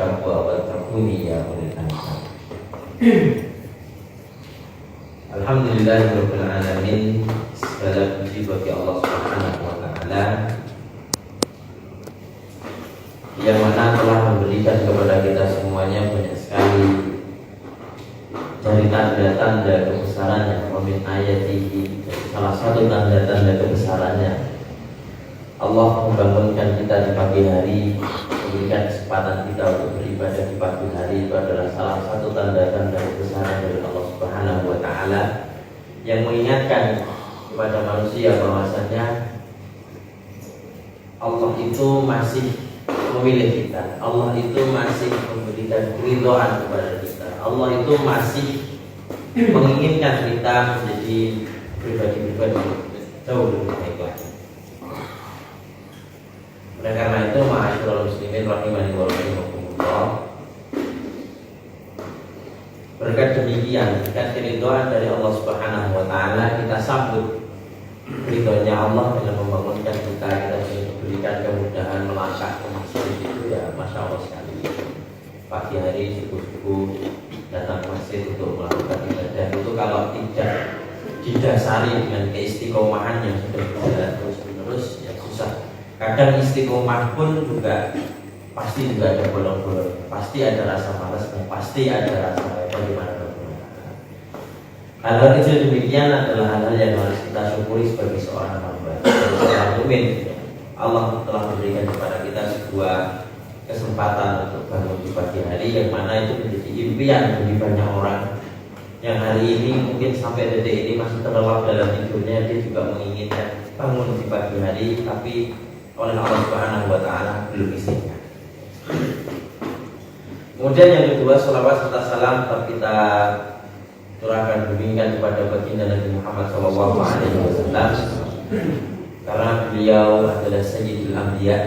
taqwa wa taquni ya ulil albab. Alhamdulillahirabbil alamin. Segala puji bagi Allah Subhanahu wa taala yang mana telah memberikan kepada kita semuanya banyak sekali dari tanda-tanda kebesarannya. Wa min ayatihi, salah satu tanda-tanda kebesarannya Allah membangunkan kita di pagi hari, memberikan kesempatan kita untuk beribadah di pagi hari. Itu adalah salah satu tanda-tanda kebesaran dari Allah Subhanahu wa taala yang mengingatkan kepada manusia bahwasanya Allah itu masih memilih kita. Allah itu masih memberikan keridhaan kepada kita. Allah itu masih menginginkan kita menjadi pribadi-pribadi jauh lebih baik lagi. Oleh karena itu, ma'asyiral muslimin rahimani wa rahimakumullah, berkat demikian, berkat keridhaan dari Allah Subhanahu wa taala, kita sambut ridhonya Allah dengan membangunkan kita diberikan kemudahan melangkah ke masjid. Itu ya masya Allah sekali. Pagi hari subuh-subuh datang ke masjid untuk melakukan ibadah itu kalau tidak didasari dengan keistiqomahan yang sudah berjalan terus-menerus ya susah. Kadang istiqomah pun juga pasti juga ada bolong-bolong, pasti ada rasa malas dan pasti ada rasa bagaimana. Hal-hal kecil demikian adalah hal-hal yang harus kita syukuri sebagai seorang hamba, sebagai seorang mukmin. Allah telah memberikan kepada kita sebuah kesempatan untuk bangun di pagi hari, yang mana itu menjadi impian bagi banyak orang yang hari ini mungkin sampai detik ini masih terlelap dalam tidurnya. Dia juga menginginkan bangun di pagi hari, tapi oleh Allah Subhanahu wa taala belum izinkan. Kemudian yang kedua, salawat serta salam tetap kita curahkan bimbingan kepada baginda Nabi Muhammad SAW, karena beliau adalah Sayyidul Anbiya,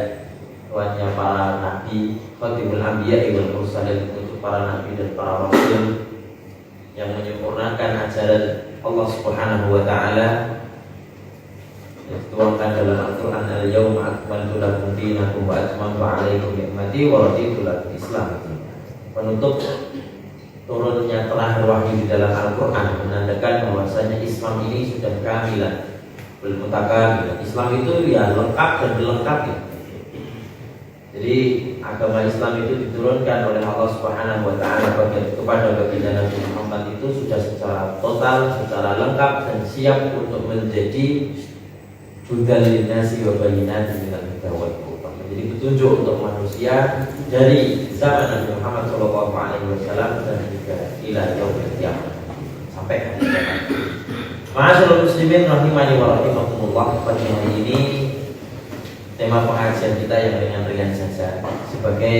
tuannya para nabi, Khatimul Anbiya wal Mursalin, untuk para nabi dan para rasul yang menyempurnakan ajaran Allah Subhanahu wa taala yang dituangkan dalam Al-Qur'an, al-yawma akmaltu lakum dinakum wa atmamtu 'alaikum ni'mati wa raditu lakum Islam. Penutup turunnya terakhir wahyu di dalam Al-Quran menandakan bahwasanya Islam ini sudah kamilah, belum mutakamilah. Islam itu ya lengkap dan dilengkapi. Jadi agama Islam itu diturunkan oleh Allah Subhanahu wa taala kepada baginda Nabi Muhammad itu sudah secara total, secara lengkap dan siap untuk menjadi hudal linnasi wa bayyinatin minal huda wal furqan, menjadi petunjuk untuk manusia dari zaman Nabi Muhammad SAW dan juga ila yaumil qiyamah, sampai hari kiamat. Ma'asyiral muslimin rahimani wa rahimakumullah, pada hari ini tema pengajian kita yang ringan-ringan saja sebagai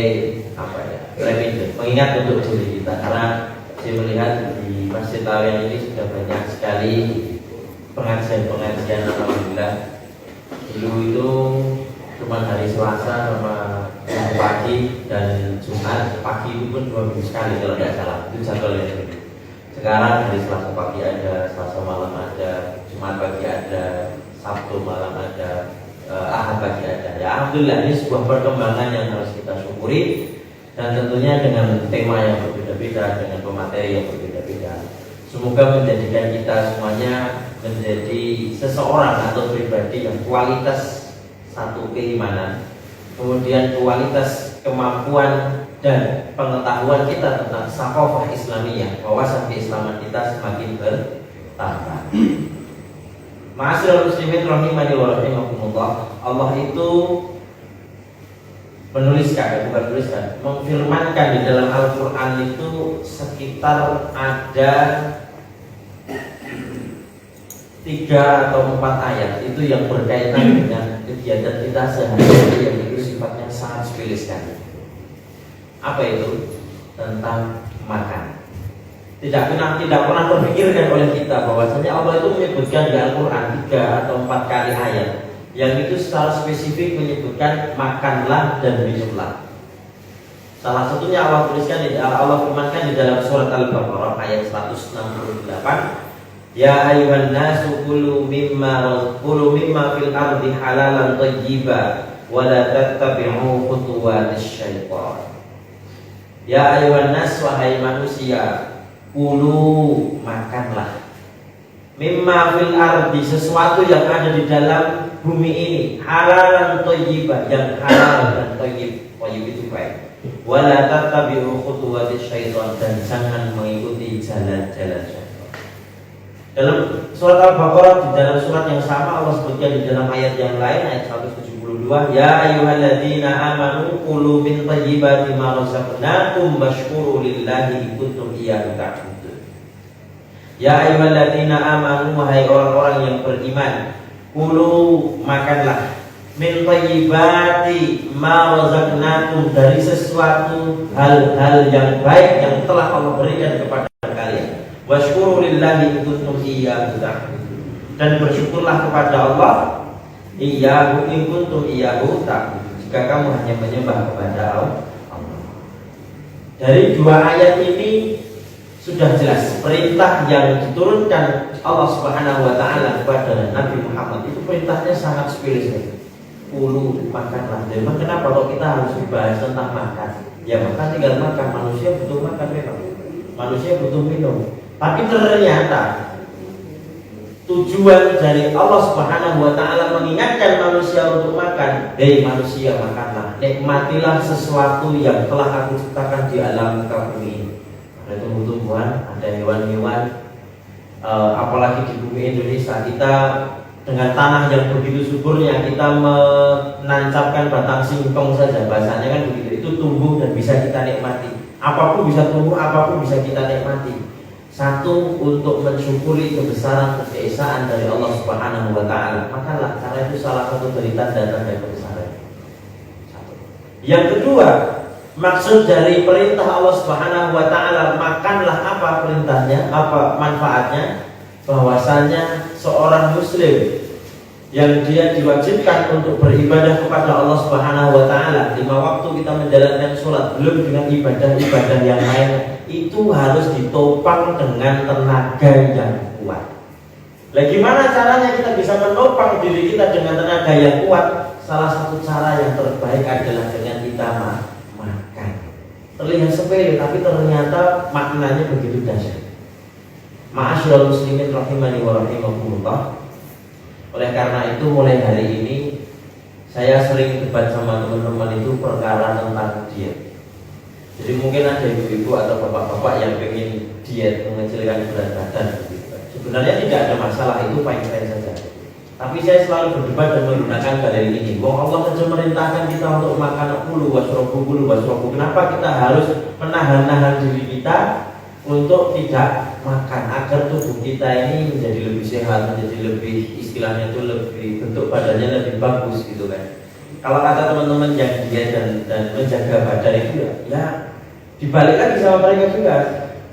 reminder, pengingat untuk diri kita, karena saya melihat di Masjid Tawian ini sudah banyak sekali pengajian alhamdulillah. Dulu itu cuma hari Selasa sama pagi dan Jumat pagi itu pun 2 minggu sekali kalau tidak salah, itu jadwalnya. Sekarang hari Selasa pagi ada, Selasa malam ada, Jumat pagi ada, Sabtu malam ada, Ahad pagi ada. Ya alhamdulillah, ini sebuah perkembangan yang harus kita syukuri, dan tentunya dengan tema yang berbeda-beda, dengan pemateri yang berbeda-beda. Semoga menjadikan kita semuanya menjadi seseorang atau pribadi yang kualitas satu keimanan, kemudian kualitas kemampuan dan pengetahuan kita tentang saqafah Islamiyah, wawasan keislaman kita semakin bertambah. Ma'asyiral muslimin rahimani wa rahimakumullah, Allah itu memfirmankan di dalam Al-Quran itu sekitar ada 3 atau 4 ayat itu yang berkaitan dengan kegiatan kita sehari-hari yang itu sifatnya sangat sepele sekali. Apa itu? Tentang makan. Tidak pernah terpikirkan oleh kita bahwasanya Allah itu menyebutkan di Al-Quran 3 atau 4 kali ayat yang itu secara spesifik menyebutkan makanlah dan minumlah. Salah satunya Allah firmankan di dalam surat Al-Baqarah ayat 168. Ya ayuhan nasu kulu mimma fil ardi halalan thayyiba wa la tattabi'u khutuwatis syaitan. Ya ayuhan nas, wahai manusia, kulu makanlah, mimma fil ardi, sesuatu yang ada di dalam bumi ini, halalan thayyibah, yang halal dan thayyib. Thayyib itu baik. Wala tattabi'u khutuwati syaitan, dan jangan mengikuti jalan-jalan syaitan. Dalam surat Al-Baqarah, di dalam surat yang sama Allah sebutkan di dalam ayat yang lain, ayat 172, ya ayyuhalladzina amanu kulu min thayyibati ma razaqnakum washkuru lillahi in kuntum iyyahu ta'budun. Ya ayyuhalladzina amanu, wahai orang-orang yang beriman, kulu makanlah, min thayyibati ma razaqnakum, dari sesuatu hal-hal yang baik yang telah Allah berikan kepada kalian. Washkuru lillahi in kuntum iyyahu ta'budun, dan bersyukurlah kepada Allah, iyyahu in kuntum iyyahu ta'budun, jika kamu hanya menyembah kepada Allah. Dari dua ayat ini sudah jelas perintah yang diturunkan Allah Subhanahu wa taala kepada Nabi Muhammad itu perintahnya sangat spesifik. Kulu makanlah. Jadi kenapa kalau kita harus dibahas tentang makan? Ya makan, tinggal makan. Manusia butuh makan memang. Manusia butuh minum. Tapi ternyata tujuan dari Allah Subhanahu wa taala mengingatkan manusia untuk makan. Hei manusia, makanlah. Nikmatilah sesuatu yang telah aku ciptakan di alam muka bumi ini. Ada tumbuh-tumbuhan, ada hewan-hewan. Apalagi di bumi Indonesia kita dengan tanah yang begitu suburnya, kita menancapkan batang singkong saja, bahasanya kan begitu. Itu tumbuh dan bisa kita nikmati. Apapun bisa tumbuh, apapun bisa kita nikmati. Satu, untuk mensyukuri kebesaran keesaan dari Allah Subhanahu wa taala. Makanlah, karena itu salah satu dari tanda-tanda kebesaran. Satu. Yang kedua, maksud dari perintah Allah Subhanahu wa taala makanlah, apa perintahnya, apa manfaatnya? Bahwasanya seorang muslim yang dia diwajibkan untuk beribadah kepada Allah Subhanahu wa taala, 5 waktu kita menjalankan sholat, belum dengan ibadah-ibadah yang lain, itu harus ditopang dengan tenaga yang kuat. Lah gimana caranya kita bisa menopang diri kita dengan tenaga yang kuat? Salah satu cara yang terbaik adalah dengan kita makan. Terlihat sepele tapi ternyata maknanya begitu dahsyat. Ma'asyiral muslimin rahimani wa rahimakumullah. Oleh karena itu mulai hari ini saya sering debat sama teman-teman itu perkara tentang diet. Jadi mungkin ada ibu-ibu atau bapak-bapak yang pengen diet, mengecilkan berat badan. Sebenarnya tidak ada masalah, itu fine-fine saja. Tapi saya selalu berdebat dan menggunakan dalil ini. Wong Allah saja merintahkan kita untuk makan kulu wasrobu. Kenapa kita harus menahan-nahan diri kita untuk tidak makan agar tubuh kita ini menjadi lebih sehat, menjadi lebih, istilahnya itu lebih, bentuk badannya lebih bagus gitu kan. Kalau kata teman-teman yang diet dan menjaga badan itu ya dibalik lagi sama mereka juga.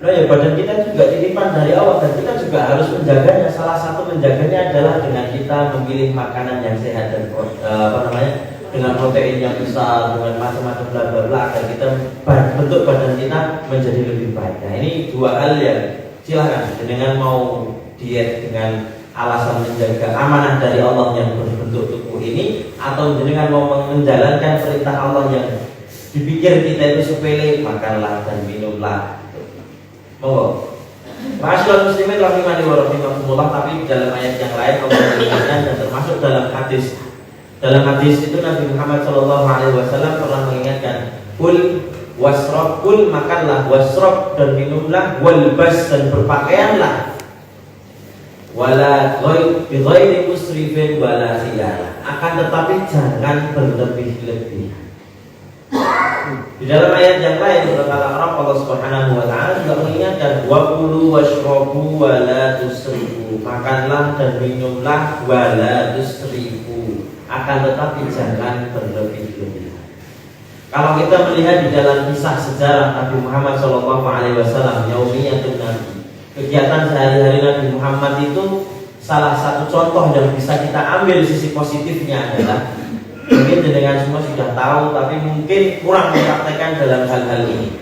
Nah ya badan kita juga titipan dari Allah dan kita juga harus menjaganya. Salah satu menjaganya adalah dengan kita memilih makanan yang sehat dan dengan protein yang besar, dengan macam-macam bla bla bla, agar kita bentuk badan kita menjadi lebih baik. Nah ini dua hal yang silakan dengan mau diet dengan alasan menjaga amanah dari Allah yang berbentuk tubuh ini, atau dengan mau menjalankan perintah Allah yang dipikir kita itu sepele, makanlah dan minumlah. Monggo. Ma'asyiral muslimin rahimani wa rahimakumullah. Tapi dalam ayat yang lain Allah mengingatkan, dan termasuk dalam hadis. Dalam hadis itu Nabi Muhammad SAW pernah mengingatkan, kul wasrob, kul makanlah, wasrob dan minumlah, walbas dan berpakaianlah, wala bighairi musrifin wala khiyala, akan tetapi jangan berlebih-lebihan. Di dalam ayat yang lain surat Al-A'raf Allah Subhanahu wa taala juga mengingatkan, wa kulu washrabu wala tusrifu, makanlah dan minumlah, wala tusrifu, akan tetapi jangan berlebih-lebihan. Kalau kita melihat di dalam kisah sejarah Nabi Muhammad SAW, yaumiyatun Nabi, kegiatan sehari-hari Nabi Muhammad itu, salah satu contoh yang bisa kita ambil sisi positifnya adalah, mungkin dengan semua sudah tahu tapi mungkin kurang mempraktekkan dalam hal-hal ini.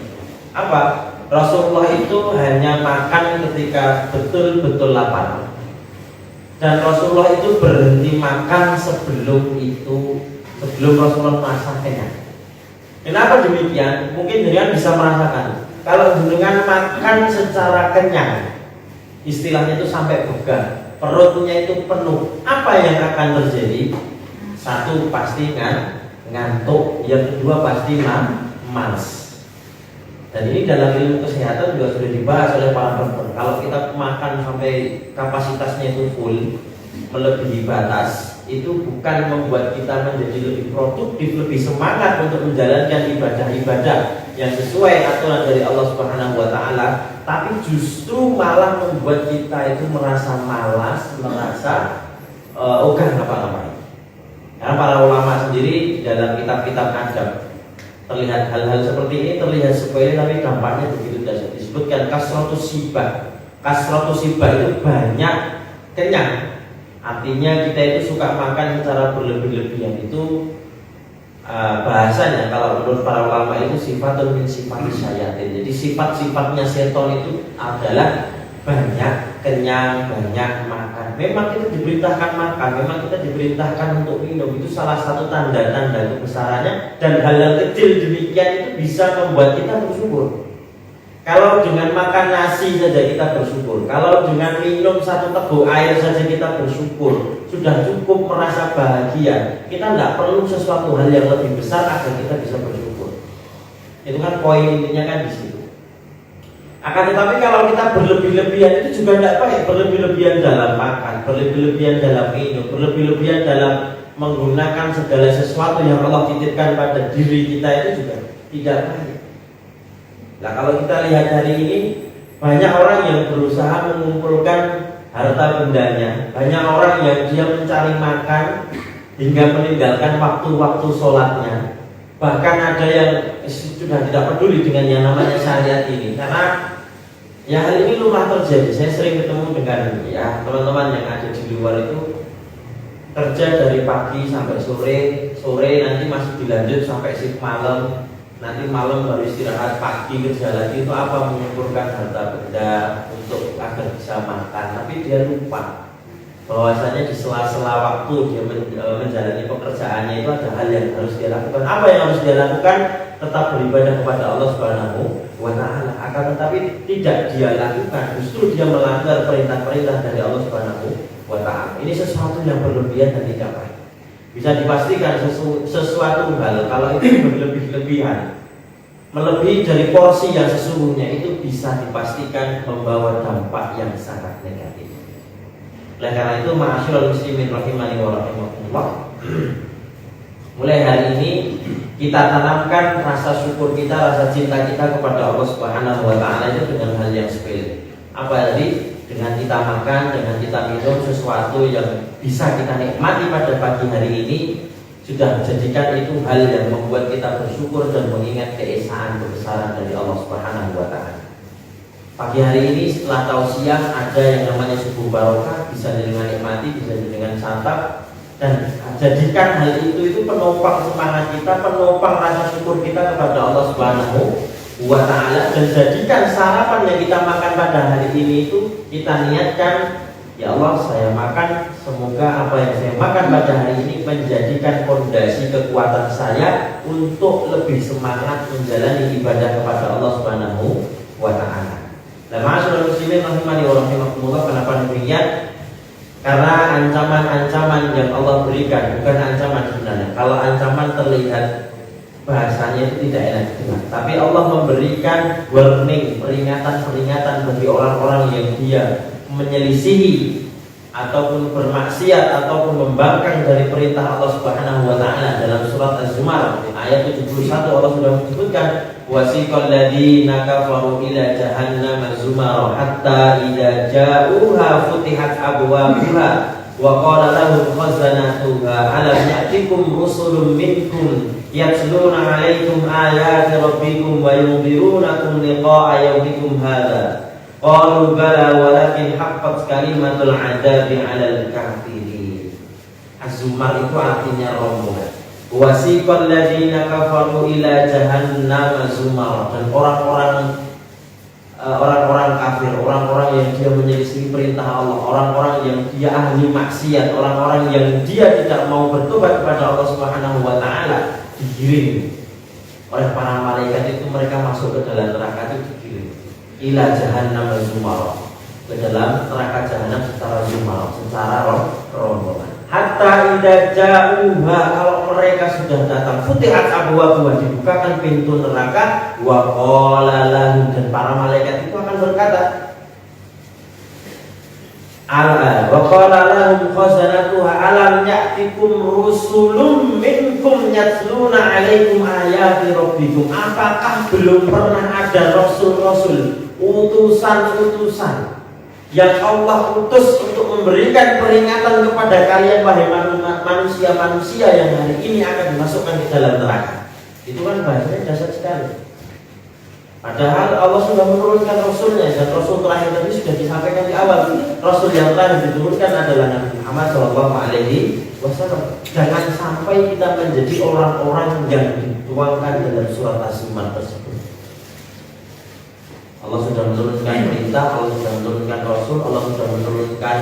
Apa? Rasulullah itu hanya makan ketika betul-betul lapar. Dan Rasulullah itu berhenti makan sebelum Rasulullah merasa kenyang. Kenapa demikian? Mungkin jenengan bisa merasakan. Kalau jenengan makan secara kenyang, istilahnya itu sampai begah, perutnya itu penuh, apa yang akan terjadi? Satu, pasti ngantuk. Yang kedua, pasti malas. Dan ini dalam ilmu kesehatan juga sudah dibahas oleh para dokter. Kalau kita makan sampai kapasitasnya itu full, melebihi batas, itu bukan membuat kita menjadi lebih produktif, lebih semangat untuk menjalankan ibadah-ibadah yang sesuai aturan dari Allah Subhanahu wa taala, tapi justru malah membuat kita itu merasa malas, merasa ogah ngapa-ngapain. Karena para ulama sendiri dalam kitab-kitab adab terlihat hal-hal seperti ini terlihat sepele, tapi dampaknya begitu dahsyat. Disebutkan kasratus sibah. Kasratus sibah itu banyak kenyang. Artinya kita itu suka makan secara berlebih-lebihan. Itu bahasanya kalau menurut para ulama itu sifatun min sifat syayatin. Jadi sifat-sifatnya seton itu adalah banyak kenyang, banyak makan. Memang kita diperintahkan makan, memang kita diperintahkan untuk minum. Itu salah satu tanda-tanda kebesarannya. Dan hal-hal kecil demikian itu bisa membuat kita bersyukur. Kalau dengan makan nasi saja kita bersyukur, kalau dengan minum satu teguk air saja kita bersyukur, sudah cukup merasa bahagia. Kita tidak perlu sesuatu hal yang lebih besar agar kita bisa bersyukur. Itu kan poin intinya kan di situ. Akan tetapi kalau kita berlebih-lebihan itu juga tidak baik. Berlebih-lebihan dalam makan, berlebih-lebihan dalam minum, berlebih-lebihan dalam menggunakan segala sesuatu yang Allah titipkan pada diri kita itu juga tidak baik. Nah, kalau kita lihat hari ini, banyak orang yang berusaha mengumpulkan harta bendanya, banyak orang yang dia mencari makan hingga meninggalkan waktu-waktu sholatnya. Bahkan ada yang sudah tidak peduli dengan yang namanya syariat ini, karena ya hal ini lumrah terjadi. Saya sering ketemu dengan ya teman-teman yang ada di luar itu kerja dari pagi sampai sore nanti masih dilanjut sampai shift malam. Nanti malam baru istirahat, pagi kerja lagi. Itu apa? Mengumpulkan harta benda untuk agar bisa makan. Tapi dia lupa bahwasanya di sela-sela waktu dia menjalani pekerjaannya itu ada hal yang harus dia lakukan. Apa yang harus dia lakukan? Tetap beribadah kepada Allah Subhanahu wa taala. Akan tetapi tidak dia lakukan, justru dia melanggar perintah-perintah dari Allah Subhanahu wa taala. Ini sesuatu yang berlebihan dan tidak baik. Bisa dipastikan sesuatu hal kalau itu berlebih-lebihan, melebihi dari porsi yang sesungguhnya, itu bisa dipastikan membawa dampak yang sangat negatif. Oleh karena itu, ma'asyiral muslimin rahimani wa rahimakumullah, mulai hari ini kita tanamkan rasa syukur kita, rasa cinta kita kepada Allah Subhanahu wa taala itu dengan hal yang sepele. Apa tadi? Dengan kita makan, dengan kita minum sesuatu yang bisa kita nikmati pada pagi hari ini, sudah jadikan itu hal yang membuat kita bersyukur dan mengingat keesaan kebesaran dari Allah Subhanahu wa taala. Pagi hari ini setelah tausiah ada yang namanya subuh barokah, bisa dengan nikmati, bisa dengan santap, dan jadikan hal itu penopang semangat kita, penopang rasa syukur kita kepada Allah Subhanahu wa ta'ala. Dan jadikan sarapan yang kita makan pada hari ini itu kita niatkan, ya Allah, saya makan, semoga apa yang saya makan pada hari ini menjadikan fondasi kekuatan saya untuk lebih semangat menjalani ibadah kepada Allah Subhanahu wa ta'ala. Nah, ma'asyiral muslimin rahimani wa rahimakumullah, kenapa demikian? Karena ancaman-ancaman yang Allah berikan bukan ancaman sebenarnya. Kalau ancaman terlihat bahasanya itu tidak enak didengar, tapi Allah memberikan warning, peringatan-peringatan bagi orang-orang yang dia menyelisihi ataupun bermaksiat ataupun membangkang dari perintah Allah Subhanahu wa taala. Dalam surat Az-Zumar ayat 71 Allah sudah menyebutkan, wasiqal ladzina kafaru ila jahannam zumara hatta idza ja'uha futihat abwabuha wa qala lahum khazanatuha alam ya'tikum rusulun minkum yatluna 'alaikum ayati rabbikum wa yunzirunakum liqa'a yawmikum hadza qalu bala walakin haqqat kalimatul 'adzabi 'alal kafirin. Az-Zumar itu artinya rombongan. Wasiqal ladzina kafaru ila jahannam zumara, dan orang-orang kafir, orang-orang yang dia menyelisih perintah Allah, orang-orang yang dia ahli maksiat, orang-orang yang dia tidak mau bertobat kepada Allah Subhanahu wa taala, digiring oleh para malaikat itu, mereka masuk ke dalam neraka itu digiring ila jahannam zumara, ke dalam neraka jahanam secara zumara, secara rombongan. Hatta idza ja'uha, kalau mereka sudah datang, futihat abwabuha, dibukakan pintu neraka, wa qala lahum, dan para malaikat itu akan berkata, wa qala lahum khazanatuha alam ya'tikum rusulun minkum yatluna 'alaikum ayati rabbikum, apakah belum pernah ada rasul-rasul, utusan-utusan yang Allah utus untuk memberikan peringatan kepada kalian, wahai manusia-manusia yang hari ini akan dimasukkan ke dalam neraka. Itu kan bahasanya dasar sekali. Padahal Allah sudah menurunkan Rasulnya, dan Rasul terakhir tadi sudah disampaikan di awal. Rasul yang terakhir diturunkan adalah Nabi Muhammad SAW. Jangan sampai kita menjadi orang-orang yang dituangkan dalam surat As-Zumar tersebut. Allah sudah menurunkan perintah, Allah sudah menurunkan Rasul, Allah sudah menurunkan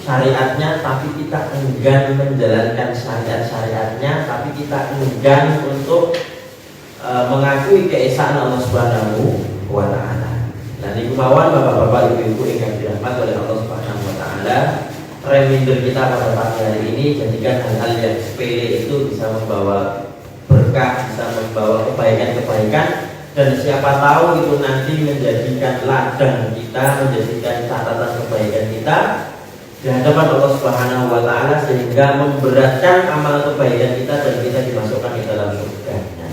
syariatnya, tapi kita enggan menjalankan syariat-syariatnya, tapi kita enggan untuk mengakui keesaan Allah Subhanahu wa Ta'ala. Nah, niku mawon Bapak-bapak, Ibu-ibu yang dirahmati oleh Allah Subhanahu wa Ta'ala, reminder kita pada pagi hari ini, jadikan hal-hal yang sepele itu bisa membawa berkah, bisa membawa kebaikan-kebaikan. Dan siapa tahu itu nanti menjadikan ladang kita, menjadikan catatan kebaikan kita di hadapan Allah Subhanahu wa Ta'ala, sehingga memberatkan amal kebaikan kita dan kita dimasukkan di dalam surga-Nya.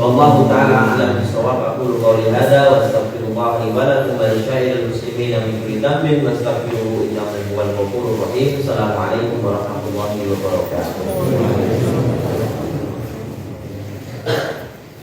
Wallahu ta'ala a'lam bishawab. Aqulu qouli hadza wa astaghfirullah li wa lakum wa lisa'iril muslimina min kulli dhanbin wastaghfiruhu innahu huwal ghafurur rahim. Assalamualaikum warahmatullahi wabarakatuh.